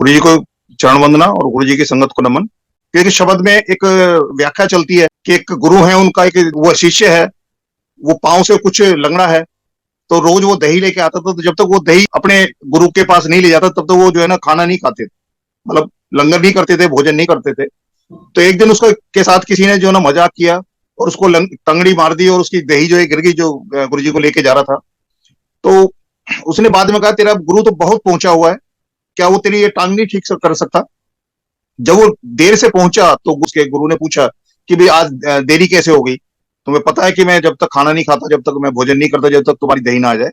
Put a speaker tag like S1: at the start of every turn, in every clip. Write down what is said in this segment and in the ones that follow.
S1: गुरु जी को चरण वंदना और गुरु जी की संगत को नमन। क्योंकि शब्द में एक व्याख्या चलती है कि एक गुरु है, उनका एक वो शिष्य है, वो पांव से कुछ लंगड़ा है, तो रोज वो दही लेके आता था, तो जब तक वो दही अपने गुरु के पास नहीं ले जाता तब तक वो जो है ना खाना नहीं खाते थे, मतलब लंगर नहीं करते थे, भोजन नहीं करते थे। तो एक दिन उसको के साथ किसी ने जो ना मजाक किया और उसको तंगड़ी मार दी और उसकी दही जो है गिर गई, जो गुरु जी को लेके जा रहा था। तो उसने बाद में कहा, तेरा गुरु तो बहुत पहुंचा हुआ है, क्या वो तेरी ये टांग नहीं ठीक कर सकता? जब वो देर से पहुंचा तो उसके गुरु ने पूछा कि भाई आज देरी कैसे हो गई? तुम्हें पता है कि मैं जब तक खाना नहीं खाता, जब तक मैं भोजन नहीं करता, जब तक तुम्हारी दही ना आ जाए।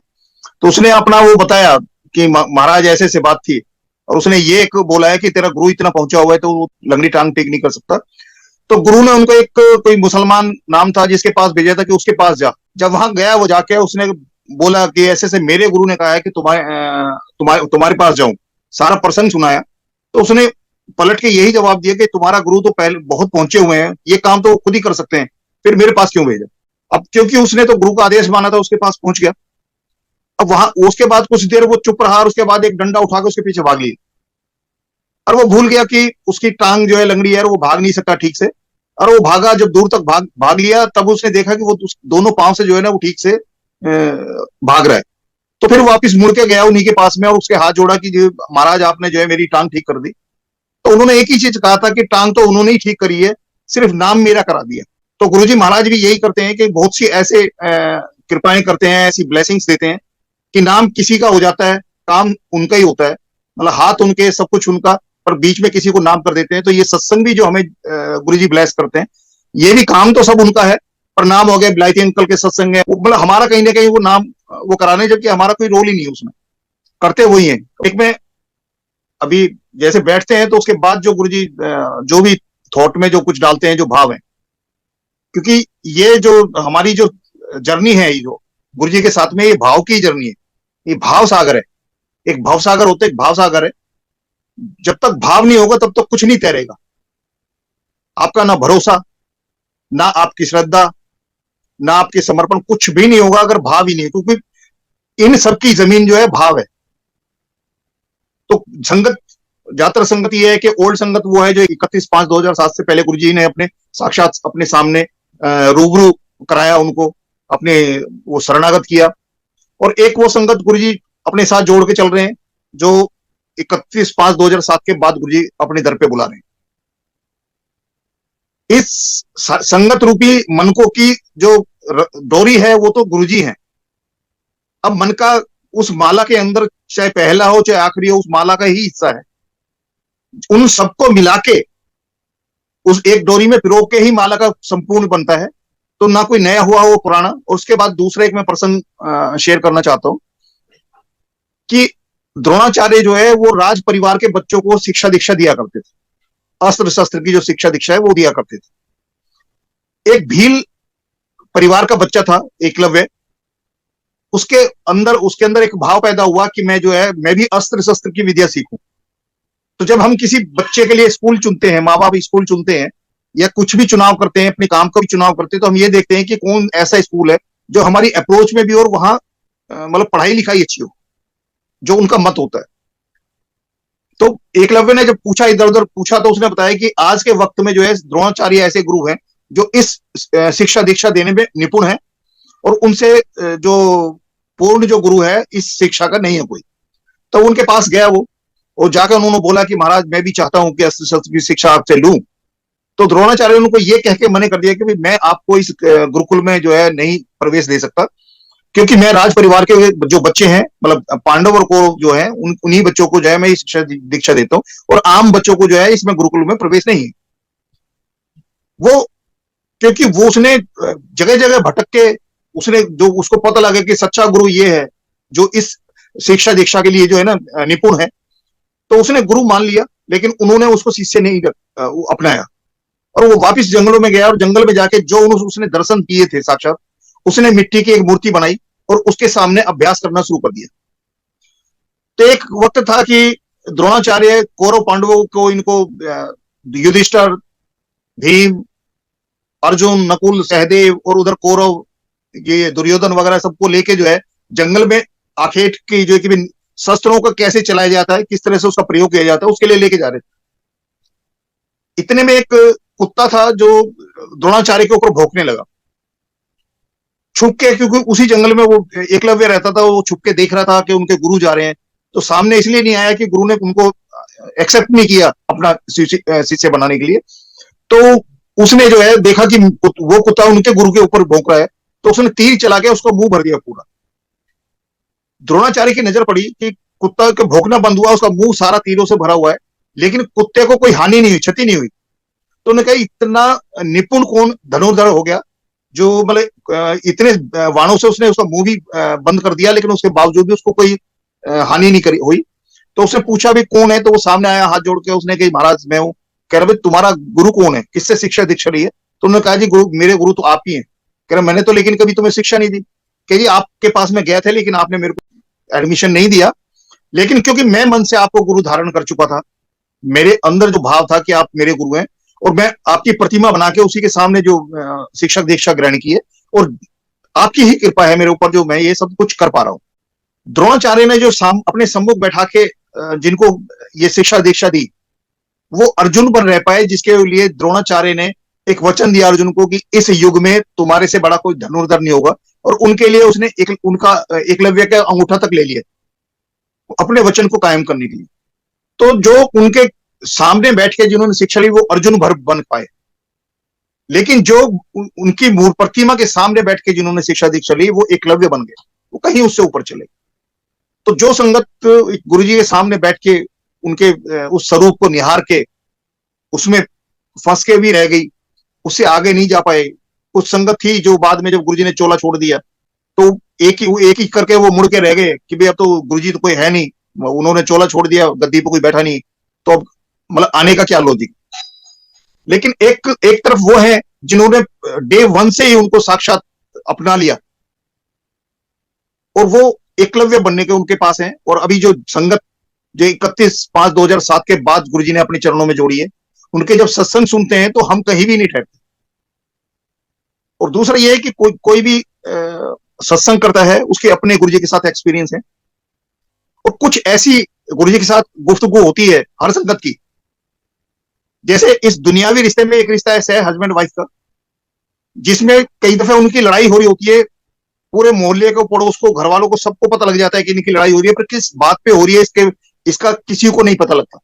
S1: तो उसने अपना वो बताया कि महाराज ऐसे से बात थी, और उसने ये एक बोला है कि तेरा गुरु इतना पहुंचा हुआ है तो वो लंगड़ी टांग ठीक नहीं कर सकता। तो गुरु ने उनको एक कोई मुसलमान नाम था जिसके पास भेजा था कि उसके पास जा। जब वहां गया वो जाके उसने बोला कि ऐसे से मेरे गुरु ने कहा है कि तुम्हारे पास जाऊं, सारा प्रसंग सुनाया। तो उसने पलट के यही जवाब दिया कि तुम्हारा गुरु तो पहले बहुत पहुंचे हुए हैं, ये काम तो खुद ही कर सकते हैं, फिर मेरे पास क्यों भेजा? अब क्योंकि उसने तो गुरु का आदेश माना था, उसके पास पहुंच गया। अब वहां उसके बाद कुछ देर वो चुप रहा और उसके बाद एक डंडा उठा के उसके पीछे भाग लिया। और वो भूल गया कि उसकी टांग जो है लंगड़ी है, वो भाग नहीं सकता ठीक से। और वो भागा, जब दूर तक भाग लिया, तब उसने देखा कि वो दोनों पांव से जो है ना वो ठीक से भाग रहा है। तो फिर वापस मुड़ के गया उन्हीं के पास में और उसके हाथ जोड़ा कि महाराज आपने जो है मेरी टांग ठीक कर दी। तो उन्होंने एक ही चीज कहा था कि टांग तो उन्होंने ही ठीक करी है, सिर्फ नाम मेरा करा दिया। तो गुरुजी महाराज भी यही करते हैं कि बहुत सी ऐसे कृपाएं करते हैं, ऐसी ब्लेसिंग्स देते हैं कि नाम किसी का हो जाता है, काम उनका ही होता है, मतलब हाथ उनके, सब कुछ उनका, पर बीच में किसी को नाम कर देते हैं। तो ये सत्संग भी जो हमें गुरुजी ब्लेस करते हैं, ये भी काम तो सब उनका है, पर नाम हो गया बिलायती अंकल के सत्संग है, मतलब हमारा कहीं ना कहीं वो नाम वो कराने, जबकि हमारा कोई रोल ही नहीं है उसमें, करते वही है। एक में अभी जैसे बैठते हैं तो उसके बाद जो गुरुजी जो भी थॉट में जो कुछ डालते हैं, जो भाव है, क्योंकि ये जो हमारी जो जर्नी है, ये जो गुरुजी के साथ में, ये भाव की जर्नी है, ये भाव सागर है। एक भाव सागर होता है, एक भाव सागर है। जब तक भाव नहीं होगा तब तक कुछ नहीं तैरेगा। आपका ना भरोसा, ना आपकी श्रद्धा, ना आपके समर्पण, कुछ भी नहीं होगा अगर भाव ही नहीं है, क्योंकि इन सबकी जमीन जो है भाव है। तो संगत, ज्यादातर संगत ये है कि ओल्ड संगत वो है जो 31/5/2007 से पहले गुरुजी ने अपने साक्षात अपने सामने रूबरू कराया, उनको अपने वो शरणागत किया। और एक वो संगत गुरुजी अपने साथ जोड़ के चल रहे हैं जो 31/5/2007 के बाद गुरुजी अपने दर पे बुला रहे हैं। इस संगत रूपी मनकों की जो डोरी है वो तो गुरुजी है। अब मन का उस माला के अंदर, चाहे पहला हो चाहे आखिरी हो, उस माला का ही हिस्सा है। उन सबको मिला के उस एक डोरी में पिरो के ही माला का संपूर्ण बनता है। तो ना कोई नया हुआ वो पुराना। और उसके बाद दूसरा एक मैं प्रसंग शेयर करना चाहता हूं कि द्रोणाचार्य जो है वो राज परिवार के बच्चों को शिक्षा दीक्षा दिया करते थे, अस्त्र शस्त्र की जो शिक्षा दीक्षा है वो दिया करते थे। एक भील परिवार का बच्चा था एकलव्य, उसके अंदर एक भाव पैदा हुआ कि मैं जो है मैं भी अस्त्र शस्त्र की विद्या सीखूं। तो जब हम किसी बच्चे के लिए स्कूल चुनते हैं, माँ बाप स्कूल चुनते हैं या कुछ भी चुनाव करते हैं, अपने काम का भी चुनाव करते हैं, तो हम ये देखते हैं कि कौन ऐसा स्कूल है जो हमारी अप्रोच में भी और वहां मतलब पढ़ाई लिखाई अच्छी हो, जो उनका मत होता है। तो एकलव्य ने जब पूछा, इधर उधर पूछा, तो उसने बताया कि आज के वक्त में जो है द्रोणाचार्य ऐसे गुरु हैं जो इस शिक्षा दीक्षा देने में निपुण है, और उनसे जो पूर्ण जो गुरु है इस शिक्षा का नहीं है कोई। तो उनके पास गया वो, और जाकर उन्होंने बोला कि महाराज मैं भी चाहता हूं कि अस्त्र शस्त्र की शिक्षा आपसे लूं। तो द्रोणाचार्य ने उनको ये कह के मना कर दिया कि मैं आपको इस गुरुकुल में जो है नहीं प्रवेश दे सकता, क्योंकि मैं राज परिवार के जो बच्चे हैं, मतलब पांडव और कौरव जो है, उन्हीं बच्चों को जो है मैं शिक्षा दीक्षा देता हूँ, और आम बच्चों को जो है इसमें गुरुकुल में प्रवेश नहीं है। वो क्योंकि वो उसने जगह जगह भटक के, उसने जो उसको पता लगा कि सच्चा गुरु ये है जो इस शिक्षा दीक्षा के लिए जो है ना निपुण है, तो उसने गुरु मान लिया, लेकिन उन्होंने उसको शिष्य नहीं अपनाया। और वो वापस जंगलों में गया, और जंगल में जाके जो उसने दर्शन किए थे साक्षात, उसने मिट्टी की एक मूर्ति बनाई और उसके सामने अभ्यास करना शुरू कर दिया। तो एक वक्त था कि द्रोणाचार्य कौरव पांडवों को, इनको युधिष्ठिर, भीम, अर्जुन, नकुल, सहदेव, और उधर कौरव ये दुर्योधन वगैरह सबको लेके जो है जंगल में आखेट की जो कि शस्त्रों का कैसे चलाया जाता है, किस तरह से उसका प्रयोग किया जाता है, उसके लिए लेके जा रहे थे। इतने में एक कुत्ता था जो द्रोणाचार्य के ऊपर भौंकने लगा, छुप के, क्योंकि उसी जंगल में वो एकलव्य रहता था, वो छुप के देख रहा था कि उनके गुरु जा रहे हैं। तो सामने इसलिए नहीं आया कि गुरु ने उनको एक्सेप्ट नहीं किया अपना शिष्य बनाने के लिए। तो उसने जो है देखा कि वो कुत्ता उनके गुरु के ऊपर भौंक रहा है, तो उसने तीर चला के उसका मुंह भर दिया पूरा। द्रोणाचार्य की नजर पड़ी कि कुत्ता का भौंकना बंद हुआ, उसका मुंह सारा तीरों से भरा हुआ है, लेकिन कुत्ते को कोई हानि नहीं हुई, क्षति नहीं हुई। तो उन्होंने कहा इतना निपुण कौन धनुर्धर हो गया जो मतलब इतने वाणों से उसने उसका मुंह भी बंद कर दिया, लेकिन उसके बावजूद भी उसको कोई हानि नहीं करी हुई। तो उसने पूछा भी कौन है, तो वो सामने आया हाथ जोड़ के, उसने कहा महाराज मैं हूँ। कह रहा भाई तुम्हारा गुरु कौन है, किससे शिक्षा दीक्षा ली है? तो उन्होंने कहा जी गुरु, मेरे गुरु तो आप ही हैं। कह रहा मैंने तो लेकिन कभी तुम्हें शिक्षा नहीं दी। कह जी आपके पास में गया था, लेकिन आपने मेरे को एडमिशन नहीं दिया, लेकिन क्योंकि मैं मन से आपको गुरु धारण कर चुका था, मेरे अंदर जो भाव था कि आप मेरे गुरु हैं, और मैं आपकी प्रतिमा बना के उसी के सामने जो शिक्षक दीक्षा ग्रहण की है, और आपकी ही कृपा है मेरे ऊपर जो मैं ये सब कुछ कर पा रहा हूं। द्रोणाचार्य ने जो अपने सम्मुख बैठा के जिनको ये शिक्षा दीक्षा दी, वो अर्जुन पर रह पाए, जिसके लिए द्रोणाचार्य ने एक वचन दिया अर्जुन को कि इस युग में तुम्हारे से बड़ा कोई धनुर्धर नहीं होगा, और उनके लिए उसने उनका एकलव्य का अंगूठा तक ले लिया अपने वचन को कायम करने के लिए। तो जो उनके सामने बैठ के जिन्होंने शिक्षा ली वो अर्जुन भर बन पाए, लेकिन जो उनकी मूर्ति प्रतिमा के सामने बैठ के जिन्होंने शिक्षा दीक्षा ली वो एकलव्य बन गए, वो कहीं उससे ऊपर चले। तो जो संगत गुरुजी के सामने बैठ के उनके उस स्वरूप को निहार के उसमें फंस के भी रह गई, उससे आगे नहीं जा पाए। कुछ संगत थी जो बाद में जब गुरुजी ने चोला छोड़ दिया तो एक ही करके वो मुड़ के रह गए कि भाई अब तो गुरुजी तो कोई है नहीं, उन्होंने चोला छोड़ दिया, गद्दी पे कोई बैठा नहीं, तो अब मतलब आने का क्या लॉजिक। लेकिन एक तरफ वो है जिन्होंने डे वन से ही उनको साक्षात अपना लिया, और वो एकलव्य बनने के उनके पास है। और अभी जो संगत जो 31/5/2007 के बाद गुरुजी ने अपने चरणों में जोड़ी है, उनके जब सत्संग सुनते हैं तो हम कहीं भी नहीं ठहरते। और दूसरा ये है कि कोई भी सत्संग करता है उसके अपने गुरुजी के साथ एक्सपीरियंस है, और कुछ ऐसी गुरुजी के साथ गुफ्तगू होती है हर संगत की, जैसे इस दुनियावी रिश्ते में एक रिश्ता ऐसा है हस्बैंड वाइफ का, जिसमें कई दफे उनकी लड़ाई हो रही होती है, पूरे मोहल्ले को, पड़ोस को, घर वालों को, सबको पता लग जाता है कि इनकी लड़ाई हो रही है, पर किस बात पे हो रही है इसका किसी को नहीं पता लगता,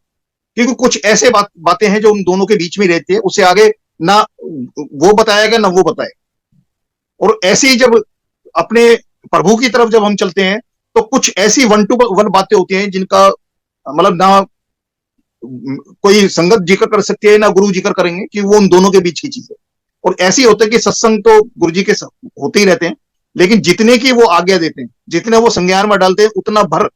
S1: क्योंकि कुछ ऐसे बातें हैं जो उन दोनों के बीच में रहती है, उससे आगे ना वो बताएगा ना वो बताएगा। और ऐसे ही जब अपने प्रभु की तरफ जब हम चलते हैं तो कुछ ऐसी 1-to-1 बातें होती हैं जिनका मतलब ना कोई संगत जिक्र कर सकती है ना गुरु जिक्र करेंगे, कि वो उन दोनों के बीच की चीज है। और ऐसी होता है कि सत्संग तो गुरु जी के होते ही रहते हैं, लेकिन जितने की वो आज्ञा देते हैं, जितने वो संज्ञान में डालते हैं, उतना भर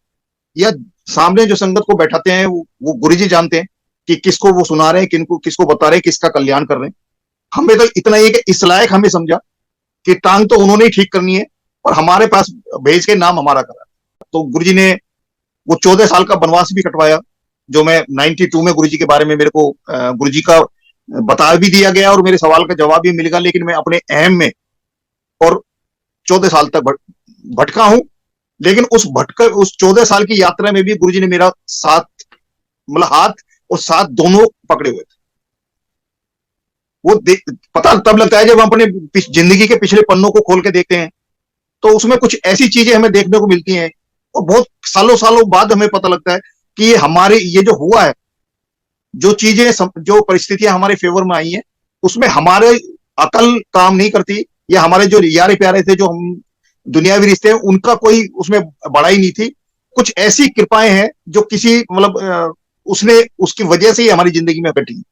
S1: या सामने जो संगत को बैठाते हैं वो गुरु जी जानते हैं कि किसको वो सुना रहे हैं, किसको बता रहे हैं, किसका कल्याण कर रहे हैं। हमें तो इतना ही कि इस लायक हमें समझा कि टांग तो उन्होंने ही ठीक करनी है, और हमारे पास भेज के नाम हमारा करा। तो गुरु जी ने वो 14 साल का वनवास भी कटवाया, जो मैं 92 में गुरु जी के बारे में मेरे को गुरु जी का बता भी दिया गया और मेरे सवाल का जवाब भी मिल गया, लेकिन मैं अपने अहम में और 14 साल तक भटका हूं। लेकिन उस 14 साल की यात्रा में भी गुरु जी ने मेरा साथ, मतलब हाथ और साथ दोनों पकड़े हुए थे। वो पता तब लगता है जब हम अपने जिंदगी के पिछले पन्नों को खोल के देखते हैं, तो उसमें कुछ ऐसी चीजें हमें देखने को मिलती हैं, और बहुत सालों सालों बाद हमें पता लगता है कि ये जो हुआ है, जो चीजें, जो परिस्थितियां हमारे फेवर में आई हैं, उसमें हमारे अकल काम नहीं करती, या हमारे जो यारे प्यारे थे, जो हम दुनियावी रिश्ते हैं, उनका कोई उसमें बड़ाई नहीं थी। कुछ ऐसी कृपाएं हैं जो किसी मतलब उसने उसकी वजह से ही हमारी जिंदगी में घटी।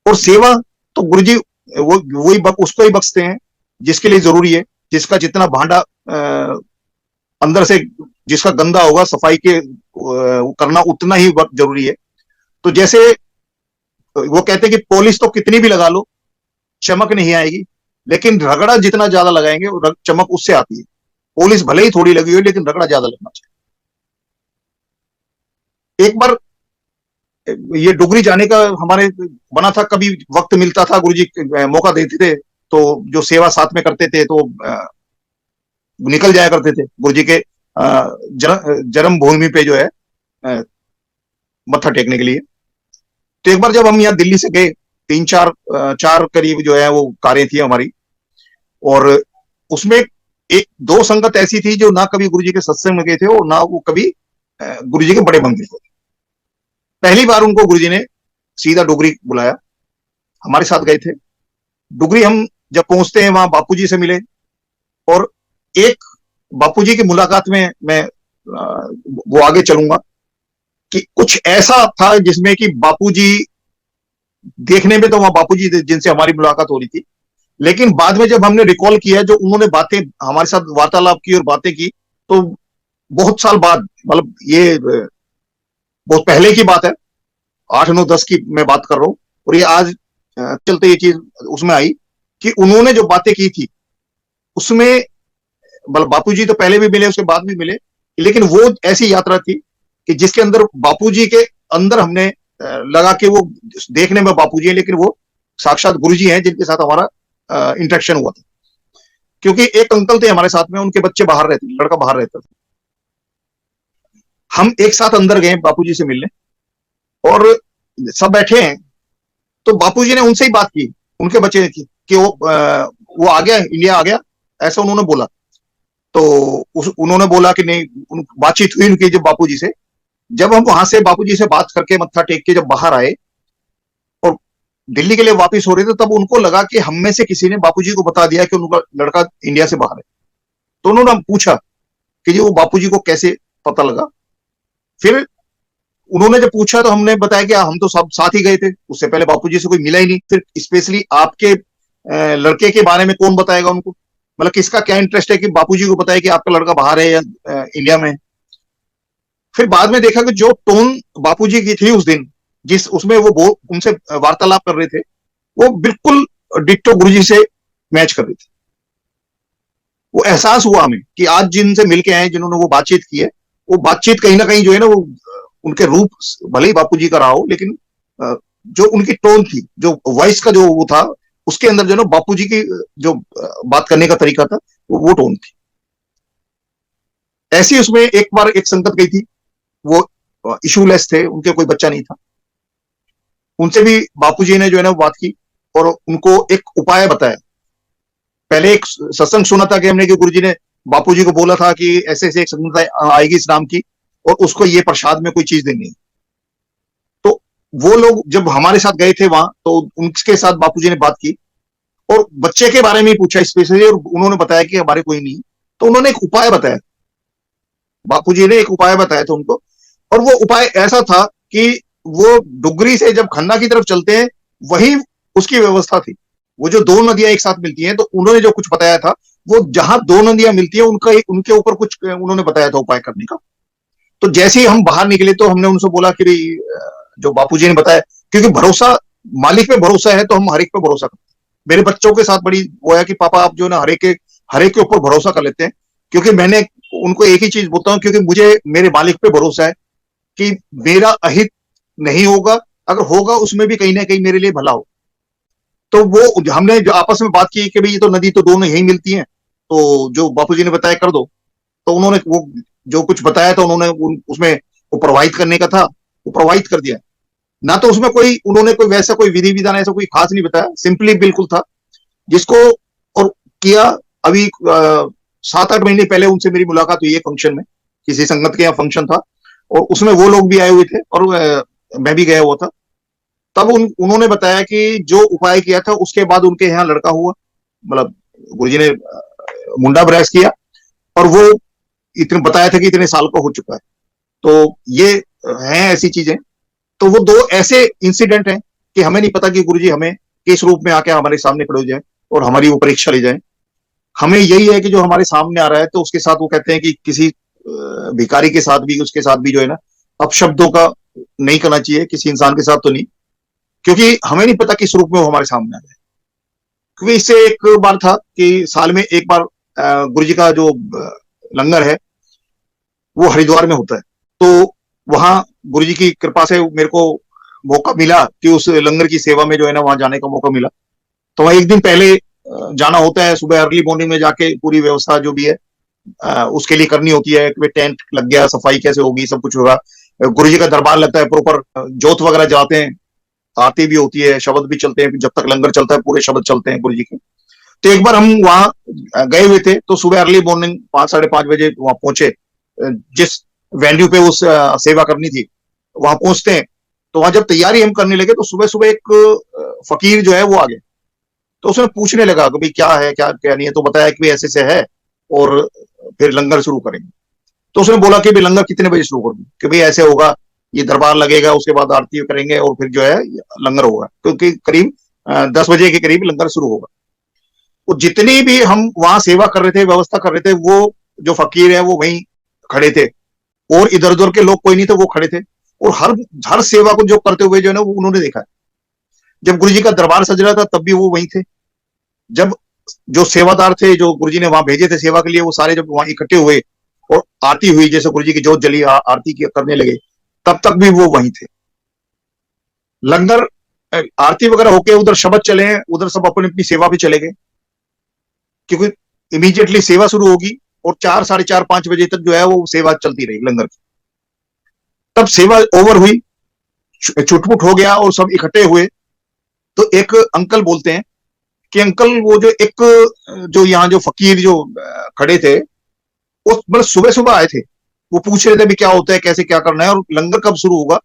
S1: और सेवा तो गुरुजी वही उसको ही बख्शते हैं जिसके लिए जरूरी है, जिसका जितना भांडा अंदर से जिसका गंदा होगा, सफाई के करना उतना ही वक्त जरूरी है। तो जैसे वो कहते हैं कि पॉलिश तो कितनी भी लगा लो चमक नहीं आएगी, लेकिन रगड़ा जितना ज्यादा लगाएंगे चमक उससे आती है। पॉलिश भले ही थोड़ी लगी हो, लेकिन रगड़ा ज्यादा लगना चाहिए। एक बार ये डुगरी जाने का हमारे बना था, कभी वक्त मिलता था गुरुजी मौका देते थे तो जो सेवा साथ में करते थे तो निकल जाया करते थे गुरुजी के जन्म भूमि पे जो है मत्था टेकने के लिए। तो एक बार जब हम यहाँ दिल्ली से गए, तीन चार चार करीब जो है वो कारें थी हमारी, और उसमें एक दो संगत ऐसी थी जो ना कभी गुरु जी के सत्संग में गए थे और ना वो कभी गुरु जी के बड़े मंदिर को। पहली बार उनको गुरु जी ने सीधा डुगरी बुलाया, हमारे साथ गए थे डुगरी। हम जब पहुंचते हैं वहां बापूजी से मिले, और एक बापूजी की मुलाकात में मैं वो आगे चलूंगा कि कुछ ऐसा था जिसमें कि बापूजी देखने में तो वहां बापूजी जिनसे हमारी मुलाकात हो रही थी, लेकिन बाद में जब हमने रिकॉल किया, जो उन्होंने बातें हमारे साथ वार्तालाप की और बातें की, तो बहुत साल बाद, मतलब ये बहुत पहले की बात है, 8 9 10 की मैं बात कर रहा हूँ, और ये आज चलते ये चीज उसमें आई कि उन्होंने जो बातें की थी उसमें, मतलब बापूजी तो पहले भी मिले, उसके बाद भी मिले, लेकिन वो ऐसी यात्रा थी कि जिसके अंदर बापूजी के अंदर हमने लगा कि वो देखने में बापूजी है, लेकिन वो साक्षात गुरुजी हैं जिनके साथ हमारा इंटरेक्शन हुआ था। क्योंकि एक अंकल थे हमारे साथ में, उनके बच्चे बाहर रहते, लड़का बाहर रहता था। हम एक साथ अंदर गए बापूजी से मिलने, और सब बैठे हैं, तो बापूजी ने उनसे ही बात की, उनके बच्चे ने की कि वो आ गया, इंडिया आ गया, ऐसा उन्होंने बोला। तो उन्होंने बोला कि नहीं, बातचीत हुई उनकी जब बापूजी से, जब हम वहां से बापूजी से बात करके मत्था टेक के जब बाहर आए और दिल्ली के लिए वापस हो रहे थे, तब उनको लगा कि हम में से किसी ने बापूजी को बता दिया कि उनका लड़का इंडिया से बाहर है। तो उन्होंने पूछा कि जी वो बापूजी को कैसे पता लगा। फिर उन्होंने जब पूछा तो हमने बताया कि हम तो सब साथ ही गए थे, उससे पहले बापूजी से कोई मिला ही नहीं। फिर स्पेशली आपके लड़के के बारे में कौन बताएगा उनको, मतलब किसका क्या इंटरेस्ट है कि बापूजी को बताए कि आपका लड़का बाहर है या इंडिया में है। फिर बाद में देखा कि जो टोन बापूजी की थी उस दिन, जिस उसमें वो उनसे वार्तालाप कर रहे थे, वो बिल्कुल डिट्टो गुरुजी से मैच कर रही थी। वो एहसास हुआ हमें कि आज जिनसे मिलके आए, जिन्होंने वो बातचीत की है, वो बातचीत कहीं ना कहीं जो है ना, वो उनके रूप भले ही बापूजी का रहा हो, लेकिन जो उनकी टोन थी, जो वॉइस का जो वो था, उसके अंदर जो ना बापूजी की जो बात करने का तरीका था, वो टोन थी। ऐसी उसमें एक बार एक संगत गई थी, वो इशूलेस थे, उनके कोई बच्चा नहीं था। उनसे भी बापूजी ने जो है ना बात की और उनको एक उपाय बताया। पहले एक सत्संग सुना था कि हमने, कि गुरुजी ने बापूजी को बोला था कि ऐसे ऐसे एक संगत आएगी इस नाम की, और उसको ये प्रसाद में कोई चीज देनी है। तो वो लोग जब हमारे साथ गए थे वहां, तो उनके साथ बापूजी ने बात की और बच्चे के बारे में पूछा स्पेशली, और उन्होंने बताया कि हमारे कोई नहीं। तो उन्होंने एक उपाय बताया, बापूजी ने एक उपाय बताया था उनको, और वो उपाय ऐसा था कि वो डुगरी से जब खन्ना की तरफ चलते हैं, वही उसकी व्यवस्था थी। वो जो दो नदियां एक साथ मिलती हैं, तो उन्होंने जो कुछ बताया था, वो जहां दो नदियां मिलती हैं उनका उनके ऊपर कुछ उन्होंने बताया था उपाय करने का। तो जैसे ही हम बाहर निकले तो हमने उनसे बोला कि जो बापूजी ने बताया, क्योंकि भरोसा, मालिक पे भरोसा है तो हम हर एक पे भरोसा करते हैं। मेरे बच्चों के साथ बड़ी वो है कि पापा आप जो ना हर एक के ऊपर भरोसा कर लेते हैं, क्योंकि मैंने उनको एक ही चीज बोलता हूँ, क्योंकि मुझे मेरे मालिक पे भरोसा है कि मेरा अहित नहीं होगा, अगर होगा उसमें भी कहीं ना कहीं मेरे लिए भला हो। तो वो हमने जो आपस में बात की कि भाई ये तो नदी तो दोनों यही मिलती हैं, तो जो बापूजी ने बताया कर दो। तो उन्होंने वो जो कुछ बताया था, उन्होंने उसमें वो प्रवाहित करने का था, वो प्रवाहित कर दिया। ना तो उसमें कोई उन्होंने कोई वैसा कोई विधि विधान ऐसा कोई खास नहीं बताया, सिंपली बिल्कुल था जिसको और किया। अभी 7 8 महीने पहले उनसे मेरी मुलाकात हुई है फंक्शन में, किसी संगत के यहाँ फंक्शन था, और उसमें वो लोग भी आए हुए थे और मैं भी गया हुआ था। तब उन्होंने बताया कि जो उपाय किया था उसके बाद उनके यहाँ लड़का हुआ, मतलब गुरुजी ने मुंडा ब्रैस किया, और वो इतने बताया था कि इतने साल का हो चुका है। तो ये हैं ऐसी चीजें। तो वो दो ऐसे इंसिडेंट हैं कि हमें नहीं पता कि गुरुजी हमें किस रूप में आके हमारे सामने खड़े हो जाए और हमारी वो परीक्षा ले जाए। हमें यही है कि जो हमारे सामने आ रहा है, तो उसके साथ वो कहते हैं कि किसी भिखारी के साथ भी, उसके साथ भी जो है ना, अपशब्दों का नहीं करना चाहिए, किसी इंसान के साथ तो नहीं, क्योंकि हमें नहीं पता किस रूप में वो हमारे सामने आ रहा है। क्योंकि इससे एक बार था कि साल में एक बार गुरु जी का जो लंगर है वो हरिद्वार में होता है। तो वहां गुरु जी की कृपा से मेरे को मौका मिला कि उस लंगर की सेवा में जो है ना वहां जाने का मौका मिला। तो वहां एक दिन पहले जाना होता है, सुबह अर्ली मॉर्निंग में जाके पूरी व्यवस्था जो भी है उसके लिए करनी होती है कि टेंट लग गया, सफाई कैसे होगी, सब कुछ होगा। गुरु जी का दरबार लगता है प्रॉपर, जोत वगैरह जलाते हैं, आरती भी होती है, शब्द भी चलते हैं, जब तक लंगर चलता है पूरे शब्द चलते हैं गुरु जी के। तो एक बार हम वहां गए हुए थे, तो सुबह अर्ली मॉर्निंग 5 साढ़े 5 बजे वहां पहुंचे। जिस वेन्यू पे उस सेवा करनी थी वहां पहुंचते हैं। तो वहां जब तैयारी हम करने लगे तो सुबह सुबह एक फकीर जो है वो आ गया। तो उसने पूछने लगा कि भाई क्या है, क्या क्या नहीं है। तो बताया कि भाई ऐसे से है और फिर लंगर शुरू करेंगे। तो उसने बोला कि भाई लंगर कितने बजे शुरू करूँ, कि भाई ऐसे होगा, ये दरबार लगेगा, उसके बाद आरती करेंगे और फिर जो है लंगर होगा, क्योंकि करीब 10 बजे के करीब लंगर शुरू होगा। वो जितनी भी हम वहां सेवा कर रहे थे, व्यवस्था कर रहे थे, वो जो फकीर है वो वहीं खड़े थे, और इधर उधर के लोग कोई नहीं थे, वो खड़े थे। और हर हर सेवा को जो करते हुए जो है ना वो उन्होंने देखा है। जब गुरु जी का दरबार सज रहा था तब भी वो वहीं थे। जब जो सेवादार थे जो गुरु जी ने वहां भेजे थे सेवा के लिए, वो सारे जब वहां इकट्ठे हुए और आरती हुई, जैसे गुरु जी की जोत जली, आरती करने लगे, तब तक भी वो वहीं थे। लंगर आरती वगैरह होके उधर शब्द चले हैं, उधर सब अपनी अपनी सेवा पे चले गए, क्योंकि इमीडिएटली सेवा शुरू होगी। और 4 साढ़े 4 5 बजे तक जो है वो सेवा चलती रही लंगर की। तब सेवा ओवर हुई, छुटपुट हो गया और सब इकट्ठे हुए। तो एक अंकल बोलते हैं कि अंकल वो जो एक जो यहाँ जो फकीर जो खड़े थे, वो मतलब सुबह सुबह आए थे, वो पूछ रहे थे भी क्या होता है, कैसे क्या करना है और लंगर कब शुरू होगा।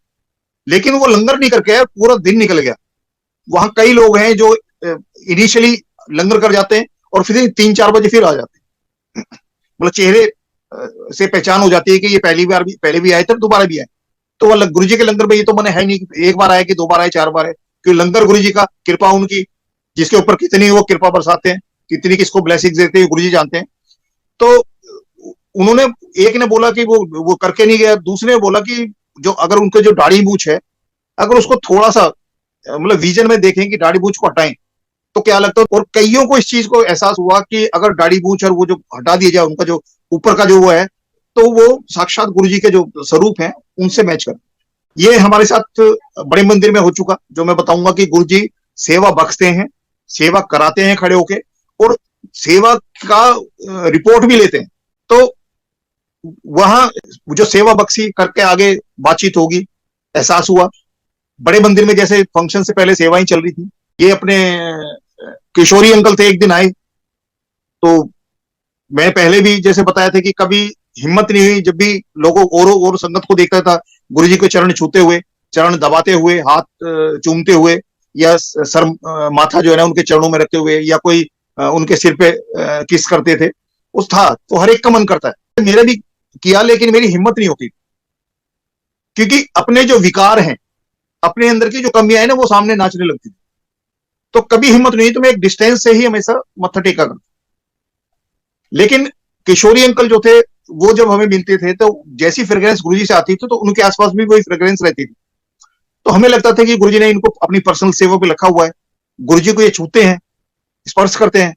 S1: लेकिन वो लंगर नहीं करके आए, पूरा दिन निकल गया। वहां कई लोग हैं जो इनिशियली लंगर कर जाते हैं और फिर 3 4 बजे फिर आ जाते हैं। मतलब चेहरे से पहचान हो जाती है कि ये पहली बार भी पहले भी आए थे, दोबारा भी आए। तो वो गुरु जी के लंगर में ये तो मैंने है नहीं कि एक बार आए कि 2 बार आए 4 बार आए, क्योंकि लंगर गुरु जी का, कृपा उनकी, जिसके ऊपर कितनी वो कृपा बरसाते हैं, कितनी किसको ब्लेसिंग देते हैं गुरु जी जानते हैं। तो उन्होंने, एक ने बोला कि वो करके नहीं गया, दूसरे ने बोला कि जो अगर उनको जो दाढ़ी मूछ है, अगर उसको थोड़ा सा मतलब विजन में देखें कि दाढ़ी मूछ को हटाएं तो क्या लगता है। और कईयों को इस चीज को एहसास हुआ कि अगर दाढ़ी मूछ और वो जो हटा दिया जाए, उनका जो ऊपर का जो वो है, तो वो साक्षात गुरु जी के जो स्वरूप है उनसे मैच कर। ये हमारे साथ बड़े मंदिर में हो चुका, जो मैं बताऊंगा कि गुरु जी सेवा बख्शते हैं, सेवा कराते हैं खड़े होके, और सेवा का रिपोर्ट भी लेते हैं। तो वहां जो सेवा बख्शी करके आगे बातचीत होगी, एहसास हुआ। बड़े मंदिर में जैसे फंक्शन से पहले सेवाएं चल रही थी, ये अपने किशोरी अंकल थे, एक दिन आए। तो मैं पहले भी जैसे बताया था कि कभी हिम्मत नहीं हुई, जब भी लोगों और संगत को देखता था गुरु जी के चरण छूते हुए, चरण दबाते हुए, हाथ चूमते हुए, या सर माथा जो है ना उनके चरणों में रखते हुए, या कोई उनके सिर पे किस करते थे, उस था तो हर एक का मन करता है। मेरा भी किया, लेकिन मेरी हिम्मत नहीं होती, क्योंकि अपने जो विकार हैं, अपने अंदर की जो कमियां है ना, वो सामने नाचने लगती थी। तो कभी हिम्मत नहीं, तो मैं एक डिस्टेंस से ही हमेशा मत्था टेका करता। लेकिन किशोरी अंकल जो थे, वो जब हमें मिलते थे तो जैसी फ्रेग्रेंस गुरुजी से आती थी तो उनके आसपास भी वही फ्रेग्रेंस रहती थी। तो हमें लगता था कि गुरुजी ने इनको अपनी पर्सनल सेवा पे रखा हुआ है, गुरुजी को ये छूते हैं, स्पर्श करते हैं।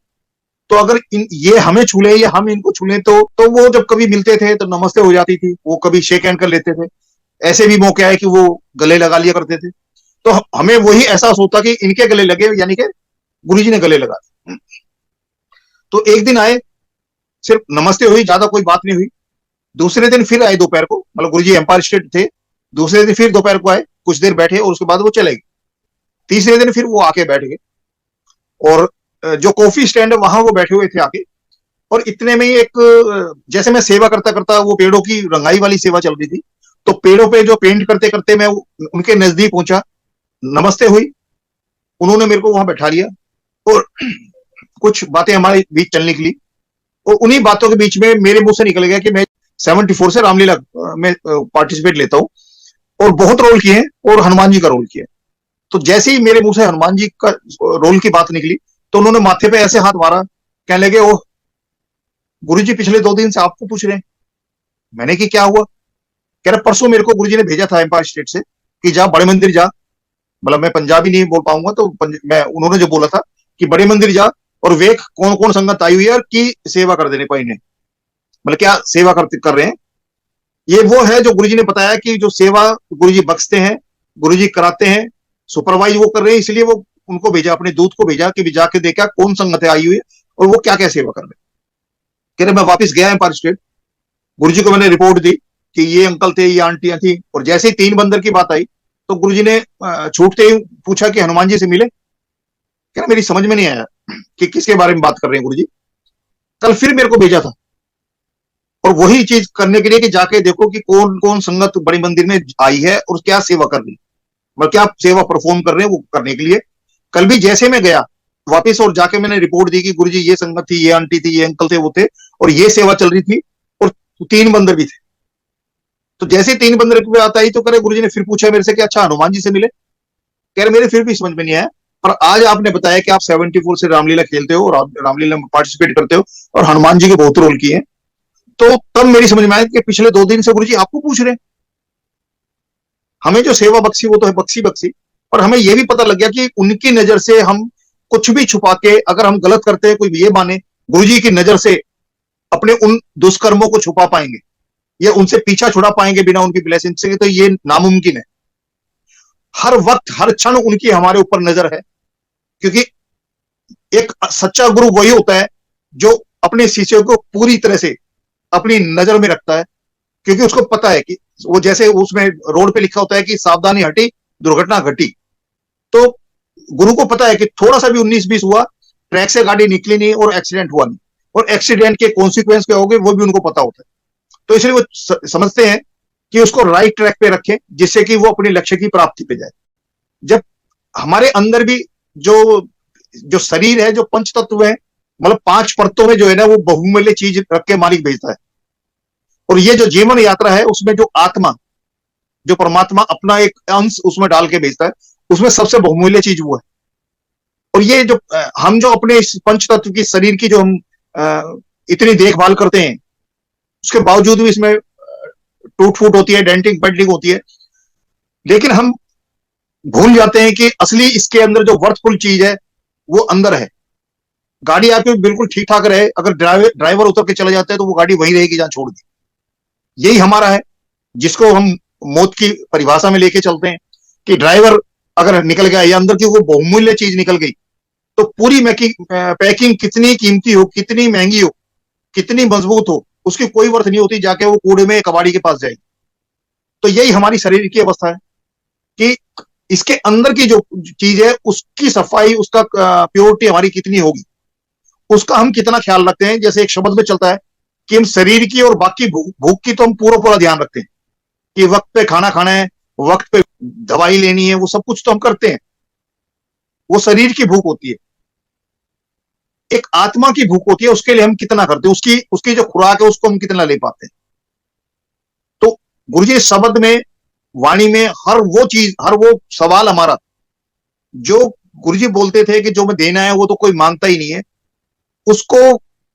S1: तो अगर ये हमें छू ले या हम इनको छू लें, तो वो जब कभी मिलते थे तो नमस्ते हो जाती थी, वो कभी शेक हैंड कर लेते थे। ऐसे भी मौके आए कि वो गले लगा लिया करते थे। तो हमें वही एहसास होता कि इनके गले लगे, यानी कि गुरुजी ने गले लगा। तो एक दिन आए, सिर्फ नमस्ते हुई, ज्यादा कोई बात नहीं हुई। दूसरे दिन फिर आए दोपहर को, मतलब गुरुजी एम्पायर स्टेट थे। दूसरे दिन फिर दोपहर को आए, कुछ देर बैठे और उसके बाद वो चले गए। तीसरे दिन फिर वो आके बैठ गए, और जो कॉफी स्टैंड है वहां वो बैठे हुए थे आके। और इतने में ही एक, जैसे मैं सेवा करता करता, वो पेड़ों की रंगाई वाली सेवा चल रही थी, तो पेड़ों पे जो पेंट करते करते मैं उनके नजदीक पहुंचा, नमस्ते हुई, उन्होंने मेरे को वहां बैठा लिया और कुछ बातें हमारे बीच चलने के लिए। और उन्हीं बातों के बीच में मेरे मुंह से निकल गया कि मैं 74 से रामलीला में पार्टिसिपेट लेता हूँ, और बहुत रोल किए हैं, और हनुमान जी का रोल किया। तो जैसे ही मेरे मुंह से हनुमान जी का रोल की बात निकली, तो उन्होंने माथे पे ऐसे हाथ मारा, कहने लगे, ओह गुरु जी पिछले 2 दिन से आपको पूछ रहे हैं। मैंने कि क्या हुआ? कह रहे परसों मेरे को गुरु जी ने भेजा था एम्पायर स्टेट से कि जा बड़े मंदिर जा। मतलब मैं पंजाबी नहीं बोल पाऊंगा, तो मैं उन्होंने जो बोला था कि बड़े मंदिर जा और वेख कौन कौन संगत आई हुई है और की सेवा कर देने को इन्हें, मतलब क्या सेवा कर रहे हैं। ये वो है जो गुरुजी ने बताया कि जो सेवा गुरुजी बख्शते हैं, गुरुजी कराते हैं, सुपरवाइज वो कर रहे हैं, इसलिए वो उनको भेजा, अपने दूत को भेजा कि जाके देखा कौन संगत आई हुई है और वो क्या क्या सेवा कर रहे हैं। कह रहे मैं वापस गया एम्पायर स्टेट, गुरुजी को मैंने रिपोर्ट दी कि ये अंकल थे, ये आंटियां थी, और जैसे ही 3 बंदर की बात आई तो गुरुजी ने छूटते ही पूछा कि हनुमान जी से मिले। कह रहा मेरी समझ में नहीं आया कि किसके बारे में बात कर रहे हैं गुरुजी। कल फिर मेरे को भेजा था, और वही चीज करने के लिए कि जाके देखो कि कौन कौन संगत बड़ी मंदिर में आई है और क्या सेवा कर रही है, मतलब क्या सेवा परफॉर्म कर रहे हैं, वो करने के लिए। कल भी जैसे मैं गया वापस और जाके मैंने रिपोर्ट दी कि गुरुजी ये संगत थी, ये आंटी थी, ये अंकल थे, वो थे, और ये सेवा चल रही थी, और 3 बंदर भी थे। तो जैसे ही 3 बंदर की बात आई तो करे गुरुजी ने फिर पूछा मेरे से कि अच्छा हनुमान जी से मिले। कह रहे मेरे फिर भी समझ में नहीं आया, पर आज आपने बताया कि आप 74 से रामलीला खेलते हो और रामलीला में पार्टिसिपेट करते हो और हनुमान जी के बहुत रोल किए हैं, तो तब मेरी समझ में आया कि पिछले 2 दिन से गुरुजी आपको पूछ रहे हैं। हमें जो सेवा बख्शी वो तो है बख्शी बख्शी, पर हमें यह भी पता लग गया कि उनकी नजर से हम कुछ भी छुपा के अगर हम गलत करते हैं, कोई ये माने गुरुजी की नजर से अपने उन दुष्कर्मों को छुपा पाएंगे या उनसे पीछा छुड़ा पाएंगे बिना उनकी ब्लेसिंग से, तो ये नामुमकिन है। हर वक्त हर क्षण उनकी हमारे ऊपर नजर है, क्योंकि एक सच्चा गुरु वही होता है जो अपने शिष्यों को पूरी तरह से अपनी नजर में रखता है, क्योंकि उसको पता है कि वो जैसे उसमें रोड पे लिखा होता है कि सावधानी हटी दुर्घटना घटी, तो गुरु को पता है कि थोड़ा सा भी 19-20 हुआ, ट्रैक से गाड़ी निकली नहीं और एक्सीडेंट हुआ नहीं, और एक्सीडेंट के कॉन्सिक्वेंस क्या होंगे वो भी उनको पता होता है। तो इसलिए वो समझते हैं कि उसको राइट ट्रैक पे रखें जिससे कि वो अपने लक्ष्य की प्राप्ति पे जाए। जब हमारे अंदर भी जो जो शरीर है, जो पंच तत्व है, मतलब 5 परतों में जो है ना, वो बहुमूल्य चीज रख के मालिक भेजता है, और ये जो जीवन यात्रा है उसमें जो आत्मा, जो परमात्मा अपना एक अंश उसमें डाल के भेजता है, उसमें सबसे बहुमूल्य चीज वो है। और ये जो हम जो अपने इस पंच तत्व की शरीर की जो हम इतनी देखभाल करते हैं, उसके बावजूद भी इसमें टूट फूट होती है, डेंटिंग पेंटिंग होती है, लेकिन हम भूल जाते हैं कि असली इसके अंदर जो वर्थफुल चीज है वो अंदर है। गाड़ी आपकी बिल्कुल ठीक ठाक रहे, अगर ड्राइवर उतर के चले जाते हैं तो वो गाड़ी वहीं रहेगी जहां छोड़ दी। यही हमारा है जिसको हम मौत की परिभाषा में लेके चलते हैं कि ड्राइवर अगर निकल गया या अंदर की वो बहुमूल्य चीज निकल गई, तो पूरी पैकिंग कितनी कीमती हो, कितनी महंगी हो, कितनी मजबूत हो, उसकी कोई वर्थ नहीं होती, जाके वो कूड़े में कबाड़ी के पास जाएगी। तो यही हमारी शरीर की अवस्था है कि इसके अंदर की जो चीज है उसकी सफाई, उसका प्योरिटी हमारी कितनी होगी, उसका हम कितना ख्याल रखते हैं। जैसे एक शब्द में चलता है कि हम शरीर की और बाकी भूख की तो हम पूरा पूरा ध्यान रखते हैं कि वक्त पे खाना खाना है, वक्त पे दवाई लेनी है, वो सब कुछ तो हम करते हैं, वो शरीर की भूख होती है। एक आत्मा की भूख होती है, उसके लिए हम कितना करते हैं, उसकी उसकी जो खुराक है उसको हम कितना ले पाते हैं। तो गुरुजी शब्द में, वाणी में हर वो चीज, हर वो सवाल हमारा जो गुरुजी बोलते थे कि जो मैं देना है वो तो कोई मांगता ही नहीं है, उसको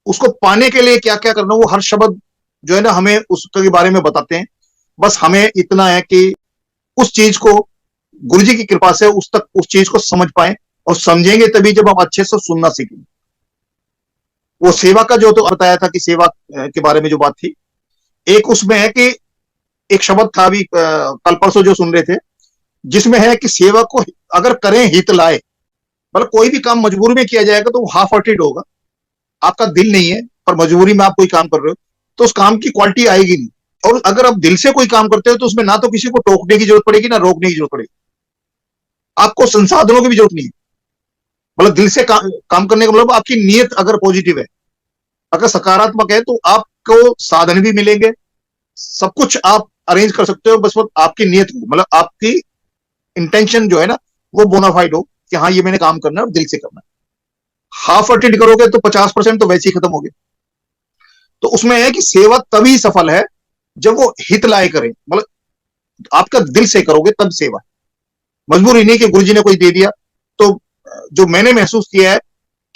S1: उसको पाने के लिए क्या क्या करना, वो हर शब्द जो है ना हमें उसके बारे में बताते हैं। बस हमें इतना है कि उस चीज को गुरुजी की कृपा से उस तक उस चीज को समझ पाए, और समझेंगे तभी जब हम अच्छे से सुनना सीखेंगे। वो सेवा का जो तो बताया था कि सेवा के बारे में जो बात थी, एक उसमें है कि एक शब्द था अभी कल परसों जो सुन रहे थे, जिसमें है कि सेवा को अगर करें हित लाए, मतलब कोई भी काम मजबूरी में किया जाएगा तो वो हाफ हार्टेड होगा, आपका दिल नहीं है पर मजबूरी में आप कोई काम कर रहे हो, तो उस काम की क्वालिटी आएगी नहीं। और अगर आप दिल से कोई काम करते हो तो उसमें ना तो किसी को टोकने की जरूरत पड़ेगी, ना रोकने की जरूरत पड़ेगी, आपको संसाधनों की भी जरूरत नहीं है। मतलब दिल से काम करने का मतलब आपकी नीयत अगर पॉजिटिव है, अगर सकारात्मक है, तो आपको साधन भी मिलेंगे, सब कुछ आप अरेंज कर सकते हो, बस वो आपकी नीयत, मतलब आपकी इंटेंशन जो है ना वो बोनाफाइड हो कि हाँ ये मैंने काम करना है और दिल से करना है। हाफ अटेंड करोगे तो 50% तो वैसे ही खत्म हो गए। तो उसमें है कि सेवा तभी सफल है जब वो हित लाए करें, मतलब आपका दिल से करोगे तब सेवा। मजबूरी नहीं कि गुरुजी ने कोई दे दिया। तो जो मैंने महसूस किया है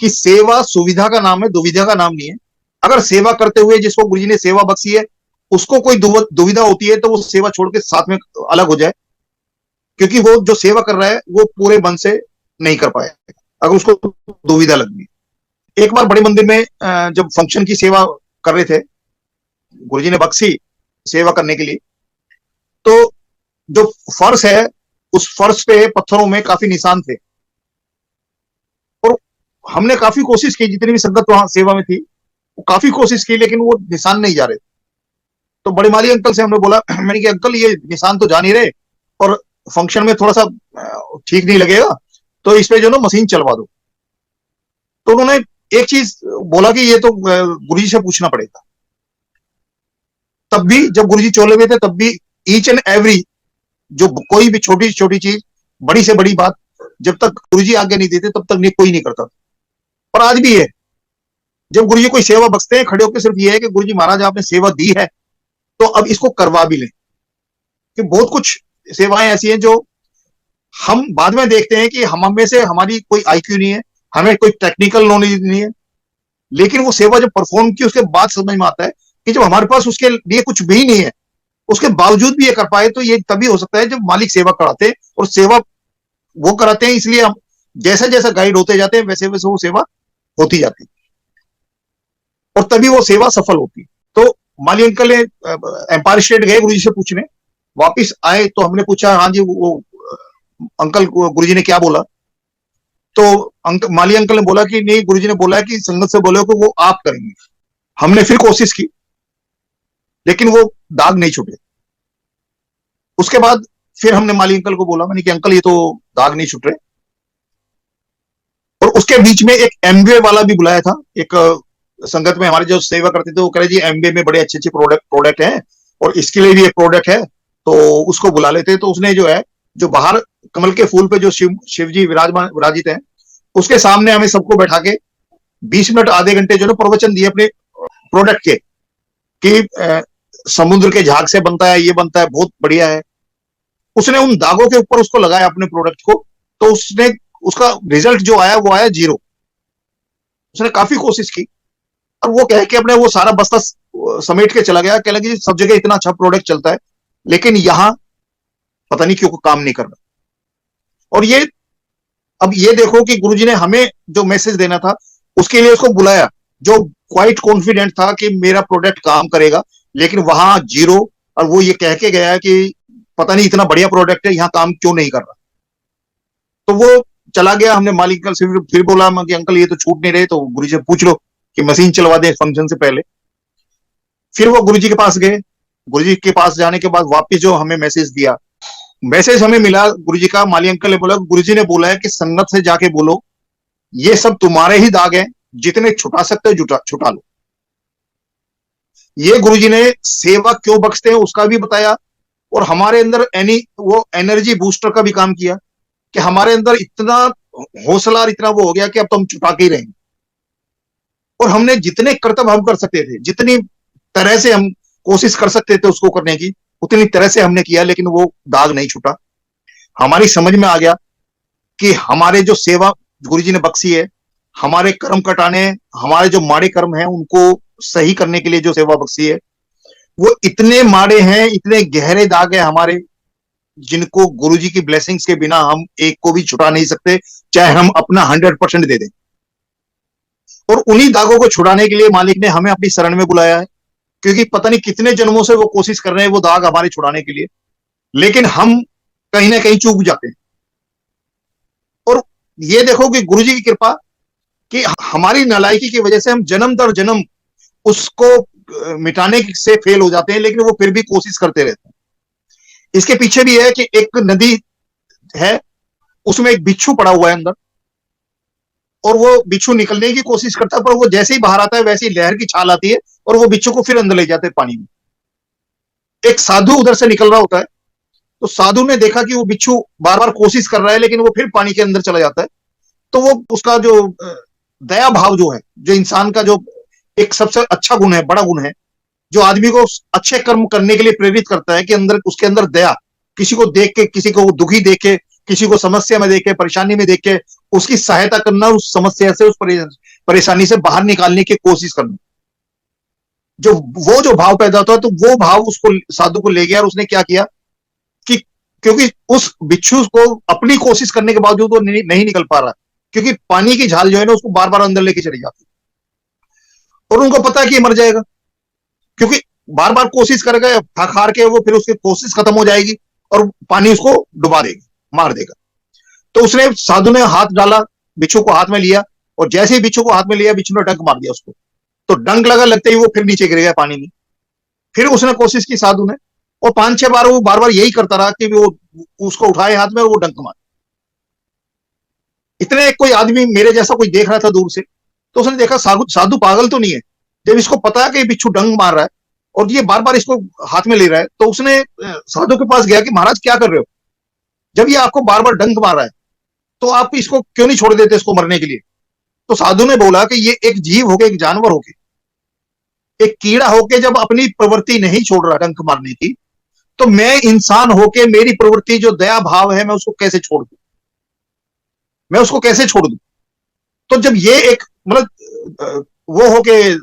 S1: कि सेवा सुविधा का नाम है, दुविधा का नाम नहीं है। अगर सेवा करते हुए जिसको गुरुजी ने सेवा बख्शी है उसको कोई दुविधा होती है तो वो सेवा छोड़ के साथ में अलग हो जाए, क्योंकि वो जो सेवा कर रहा है वो पूरे मन से नहीं कर पाएगा अगर उसको दुविधा लगी। एक बार बड़े मंदिर में जब फंक्शन की सेवा कर रहे थे, गुरुजी ने बख्शी सेवा करने के लिए, तो जो फर्श है उस फर्श पे पत्थरों में काफी निशान थे, और हमने काफी कोशिश की, जितनी भी संगत वहां सेवा में थी, वो काफी कोशिश की लेकिन वो निशान नहीं जा रहे। तो बड़े माली अंकल से हमने बोला, मैंने कहा अंकल ये निशान तो जा नहीं रहे और फंक्शन में थोड़ा सा ठीक नहीं लगेगा, तो इस पे जो ना मशीन चलवा दो। तो उन्होंने एक चीज बोला कि ये तो गुरुजी से पूछना पड़ेगा। तब भी जब गुरुजी चोले में थे तब भी ईच एंड एवरी जो कोई भी छोटी छोटी चीज, बड़ी से बड़ी बात, जब तक गुरुजी आगे नहीं देते तब तक नहीं कोई नहीं करता। और आज भी है, जब गुरुजी कोई सेवा बख्शते हैं खड़े होकर सिर्फ ये है कि गुरुजी महाराज आपने सेवा दी है तो अब इसको करवा भी लें। कि बहुत कुछ सेवाएं ऐसी हैं जो हम बाद में देखते हैं कि हम में से हमारी कोई आईक्यू नहीं है, हमें कोई टेक्निकल नॉलेज नहीं है, लेकिन वो सेवा जब परफॉर्म की उसके बाद समझ में आता है कि जब हमारे पास उसके लिए कुछ भी नहीं है उसके बावजूद भी ये कर पाए, तो ये तभी हो सकता है जब मालिक सेवा कराते हैं। और सेवा वो कराते हैं इसलिए हम जैसा जैसा गाइड होते जाते हैं वैसे वैसे वो सेवा होती जाती है और तभी वो सेवा सफल होती है। तो माली अंकल ने एम्पायर स्टेट गए गुरुजी से पूछने, वापिस आए तो हमने पूछा हाँ जी वो अंकल गुरुजी ने क्या बोला। तो माली अंकल ने बोला कि नहीं, गुरुजी ने बोला कि संगत से बोले कि वो आप करेंगे। हमने फिर कोशिश की लेकिन वो दाग नहीं छूटे। उसके बाद फिर हमने माली अंकल को बोला, मैंने कि अंकल ये तो दाग नहीं छूट रहे। और उसके बीच में एक एमबीए वाला भी बुलाया था, एक संगत में हमारे जो सेवा करते थे वो कह रहे जी एमबीए में बड़े अच्छे अच्छे प्रोडक्ट हैं और इसके लिए भी एक प्रोडक्ट है तो उसको बुला लेते। तो उसने जो है जो बाहर कमल के फूल पे जो शिव जी विराजित हैं उसके सामने हमें सबको बैठा के 20 मिनट आधे घंटे जो है प्रवचन दिए अपने प्रोडक्ट के कि समुद्र के झाग से बनता है, ये बनता है, बहुत बढ़िया है। उसने उन दागों के ऊपर उसको लगाया अपने प्रोडक्ट को, तो उसने उसका रिजल्ट जो आया वो आया 0। उसने काफी कोशिश की और वो कह के अपने वो सारा बस्ता समेट के चला गया, कह लगी सब जगह इतना अच्छा प्रोडक्ट चलता है लेकिन यहां पता नहीं क्यों काम नहीं कर रहा। और ये अब ये देखो कि गुरुजी ने हमें जो मैसेज देना था उसके लिए उसको बुलाया जो क्वाइट कॉन्फिडेंट था कि मेरा प्रोडक्ट काम करेगा, लेकिन वहां 0। और वो ये कह के गया कि पता नहीं इतना बढ़िया प्रोडक्ट है यहां काम क्यों नहीं कर रहा। तो वो चला गया। हमने मालिक से फिर बोला कि अंकल ये तो छूट नहीं रहे, तो गुरुजी से पूछ लो कि मशीन चलवा दे फंक्शन से पहले। फिर वो गुरुजी के पास गए। गुरुजी के पास जाने के बाद वापिस जो हमें मैसेज दिया, मैसेज हमें मिला गुरुजी का, माली अंकल ने बोला, गुरुजी ने बोला है कि संगत से जाके बोलो ये सब तुम्हारे ही दाग हैं, जितने छुटा सकते हो छुटा लो। ये गुरुजी ने सेवा क्यों बख्शते हैं उसका भी बताया और हमारे अंदर वो एनर्जी बूस्टर का भी काम किया कि हमारे अंदर इतना हौसला इतना वो हो गया कि अब तो हम छुटा के ही रहेंगे। और हमने जितने कर्तव्य हम कर सकते थे, जितनी तरह से हम कोशिश कर सकते थे उसको करने की, उतनी तरह से हमने किया, लेकिन वो दाग नहीं छूटा। हमारी समझ में आ गया कि हमारे जो सेवा गुरुजी ने बख्शी है, हमारे कर्म कटाने, हमारे जो माड़े कर्म हैं उनको सही करने के लिए जो सेवा बख्शी है, वो इतने माड़े हैं, इतने गहरे दाग है हमारे, जिनको गुरुजी की ब्लेसिंग्स के बिना हम एक को भी छुटा नहीं सकते, चाहे हम अपना 100% दे दें। और उन्हीं दागों को छुड़ाने के लिए मालिक ने हमें अपनी शरण में बुलाया है, क्योंकि पता नहीं कितने जन्मों से वो कोशिश कर रहे हैं वो दाग हमारे छुड़ाने के लिए, लेकिन हम कहीं ना कहीं चूक जाते हैं। और ये देखो कि गुरुजी की कृपा कि हमारी नालायकी की वजह से हम जन्म दर जन्म उसको मिटाने से फेल हो जाते हैं, लेकिन वो फिर भी कोशिश करते रहते हैं। इसके पीछे भी है कि एक नदी है, उसमें एक बिच्छू पड़ा हुआ है अंदर, और वो बिच्छू निकलने की कोशिश करता है, पर वो जैसे ही बाहर आता है वैसे ही लहर की छाल आती है और वो बिच्छू को फिर अंदर ले जाते हैं पानी में। एक साधु उधर से निकल रहा होता है, तो साधु ने देखा कि वो बिच्छू बार बार कोशिश कर रहा है लेकिन वो फिर पानी के अंदर चला जाता है। तो वो उसका जो दया भाव जो है, जो इंसान का जो एक सबसे अच्छा गुण है, बड़ा गुण है, जो आदमी को अच्छे कर्म करने के लिए प्रेरित करता है कि अंदर उसके अंदर दया, किसी को देख के, किसी को दुखी देख के, किसी को समस्या में देख के, परेशानी में देख के उसकी सहायता करना, उस समस्या से, उस परेशानी से बाहर निकालने की कोशिश करना, जो भाव पैदा होता है, तो वो भाव उसको साधु को ले गया। और उसने क्या किया कि क्योंकि उस बिच्छू को अपनी कोशिश करने के बावजूद वो नहीं निकल पा रहा, क्योंकि पानी की झाल जो है ना उसको बार बार अंदर लेके चली जाती, और उनको पता है कि मर जाएगा, क्योंकि बार बार कोशिश करेगा, थक हार के वो फिर उसकी कोशिश खत्म हो जाएगी और पानी उसको डुबा देगा, मार देगा। तो उसने, साधु ने हाथ डाला, बिच्छू को हाथ में लिया, और जैसे ही बिच्छू को हाथ में लिया बिच्छू ने डंक मार दिया उसको, तो डंक लगा, लगते ही वो फिर नीचे गिर गया पानी में। फिर उसने कोशिश की साधु ने, और 5-6 बार वो बार बार यही करता रहा कि वो उसको उठाए हाथ में और वो डंक मारे। इतने कोई आदमी मेरे जैसा कोई देख रहा था दूर से, तो उसने देखा साधु साधु पागल तो नहीं है। जब इसको पता है कि बिच्छू डंक मार रहा है और ये बार बार इसको हाथ में ले रहा है, तो उसने साधु के पास गया कि महाराज क्या कर रहे हो, जब ये आपको बार बार डंक मार रहा है तो आप इसको क्यों नहीं छोड़ देते इसको मरने के लिए। तो साधु ने बोला कि ये एक जीव होके, एक जानवर होके, एक कीड़ा होके जब अपनी प्रवृत्ति नहीं छोड़ रहा डंक मारने की, तो मैं इंसान होके मेरी प्रवृत्ति जो दया भाव है मैं उसको कैसे छोड़ दूं, मैं उसको कैसे छोड़ दूं। तो जब ये एक मतलब वो होके,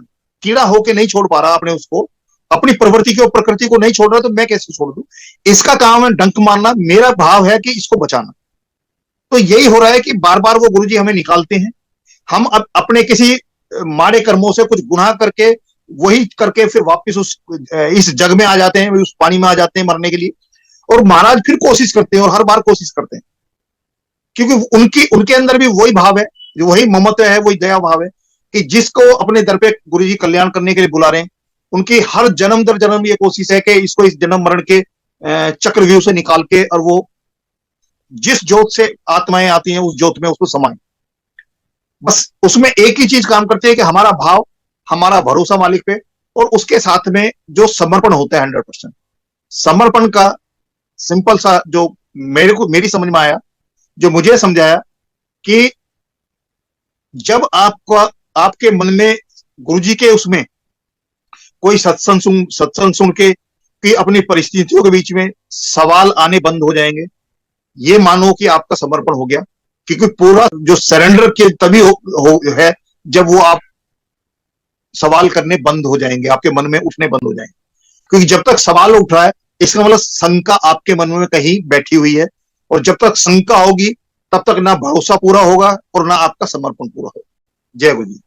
S1: कीड़ा होके नहीं छोड़ पा रहा अपने उसको, अपनी प्रवृत्ति को, प्रकृति को नहीं छोड़ रहा, तो मैं कैसे छोड़ दूं। इसका काम है डंक मारना, मेरा भाव है कि इसको बचाना। तो यही हो रहा है कि बार बार वो गुरुजी हमें निकालते हैं, हम अपने किसी माड़े कर्मों से कुछ गुनाह करके वही करके फिर वापस उस इस जग में आ जाते हैं, उस पानी में आ जाते हैं मरने के लिए। और महाराज फिर कोशिश करते हैं और हर बार कोशिश करते हैं, क्योंकि उनके अंदर भी वही भाव है, वही ममत्व है, वही दया भाव है कि जिसको अपने दर पे गुरुजी कल्याण करने के लिए बुला रहे हैं, उनकी हर जन्म दर जन्म ये कोशिश है कि इसको इस जन्म मरण के चक्रव्यूह से निकाल के, और वो जिस ज्योत से आत्माएं आती हैं उस ज्योत में उसको समाये। बस उसमें एक ही चीज काम करते हैं कि हमारा भाव, हमारा भरोसा मालिक पे, और उसके साथ में जो समर्पण होता है 100%। समर्पण का सिंपल सा जो मेरी समझ में आया, जो मुझे समझाया कि जब आपके मन में गुरुजी के उसमें कोई सत्संग सुन के कि अपनी परिस्थितियों के बीच में सवाल आने बंद हो जाएंगे, ये मानो कि आपका समर्पण हो गया। क्योंकि पूरा जो सरेंडर के तभी है जब वो आप सवाल करने बंद हो जाएंगे, आपके मन में उठने बंद हो जाएंगे। क्योंकि जब तक सवाल उठ रहा है, इसका मतलब शंका आपके मन में कहीं बैठी हुई है, और जब तक शंका होगी तब तक ना भरोसा पूरा होगा और ना आपका समर्पण पूरा होगा। जय गुरु जी।